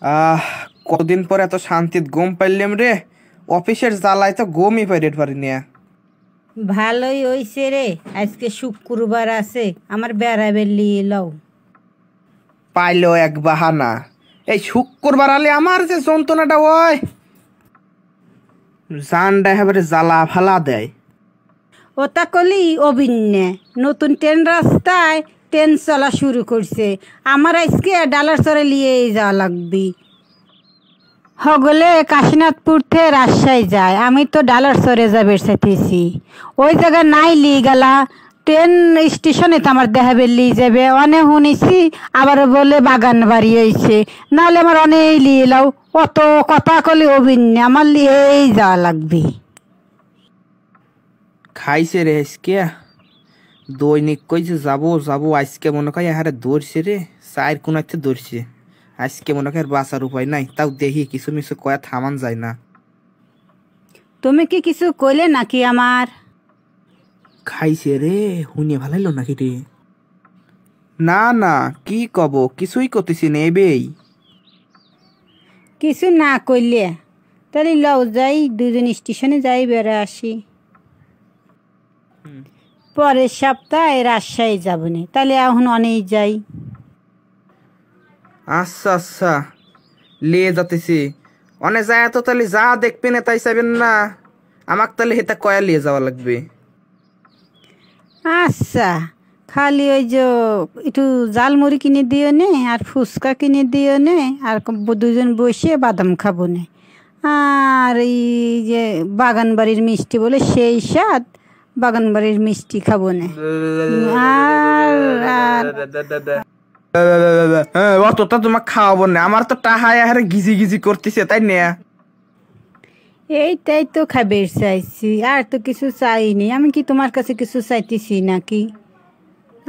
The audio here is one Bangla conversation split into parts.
আহ কতদিন পর এত শান্তিত ঘুম পাইলাম রে। অফিসের জ্বালায় তো ঘুমই পারি না। ভালোই হইছে রে, আজকে শুক্রবার আছে, আমার বেড়াবের লিয়ে লও। পাইলো এক বাহানা। এই শুক্রবার আলে আমার যে যন্ত্রণাটা হয়, জানটা একেবারে জ্বালা ফালা দেয়। ওটা কলি অভিন্নে নতুন ট্রেন রাস্তায় ট্রেন চলা শুরু করছে। আমার আজকে ডালার চরে লিয়ে যাওয়া লাগবে। হগলে কাশীনাথপুর থেকে রাজশাহী যায়, আমি তো ডালার চরে যাবে চাইতেছি। ওই জায়গায় নাই লিয়ে গেলা, ট্রেন স্টেশনে তো আমার দেখাবে লিয়ে যাবে। অনেক শুনেছি আবার বলে বাগান বাড়ি হয়েছে, নাহলে আমার অনেক লিয়ে লাও। অত কথা কলি অভিন্নে আমার লিয়েই যাওয়া লাগবে। খাইছে রে আজকে, দৈনিক কইছে যাবো যাবো, আজকে মনে হয় হারে ধরছে রে, চায়ের কোনাতে ধরছে। আজকে মনে হয় আর বাঁচার উপায় নাই, তাও দেখি কিছু মিছু কয়া থামান যায় না। তুমি কি কিছু কইলে নাকি আমার? খাইছে রে, শুনিয়ে ভালাইলো নাকি রে? না না, কি কব, কিছুই করতেছি না এবেই। কিছু না কইলে তাহলে লও যাই, দুজন স্টেশনে যাই, বেড়ে আসি। পরের সপ্তাহে রাজশাহী যাব না, তাহলে এখন অনেক যাই। আচ্ছা আচ্ছা, লিয়ে যাতেছি। অনে যায় তো তাহলে যা দেখবে না তাই চাইবেন না, আমাকে তাহলে হেতা কয়া লিয়ে যাওয়া লাগবে। আচ্ছা, খালি ওই যে একটু জালমুড়ি কিনে দিও নে, আর ফুচকা কিনে দিও নে, আর দুজন বসে বাদাম খাবো নে। আর এই যে বাগান বাড়ির মিষ্টি বলে সেই স্বাদ, বাগান বাড়ির মিষ্টি খাবো নে। আর আর অতটা তোমাকে খাওয়াবো না, আমার তো টাহায় হারে গিজি গিজি করতেছে তাই না। এইটাই তো খাবার চাইছি, আর তো কিছু চাইনি। আমি কি তোমার কাছে কিছু চাইতেছি নাকি?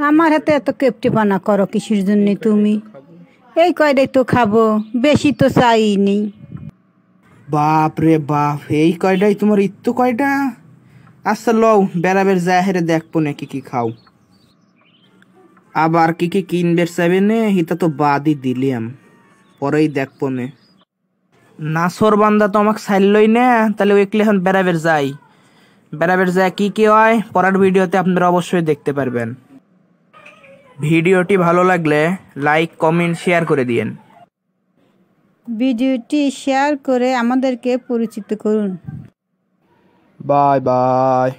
আমার হাতে এত কেপটেপানা করো কিসের জন্যে তুমি? এই কয়টাই তো খাবো, বেশি তো চাইনি। বাপ রে বাপ, এই কয়টাই তোমার ইত্তু কয়টা? আচ্ছা লও, বেড়াবের যায় হেরে দেখবো না কি কি খাও। আবার কি কি কিনবে চাইবে নে, হিতা তো বাদই দিলিয়াম, পরেই দেখবো নে। নাসর বান্দা তো আমাকে ছাড়লই না, তাহলে ওইগুলো এখন বেড়াবের যাই। বেড়াবের যায় কি কি হয় পরের ভিডিওতে আপনারা অবশ্যই দেখতে পারবেন। ভিডিওটি ভালো লাগলে লাইক কমেন্ট শেয়ার করে দিয়েন। ভিডিওটি শেয়ার করে আমাদেরকে পরিচিত করুন। Bye bye.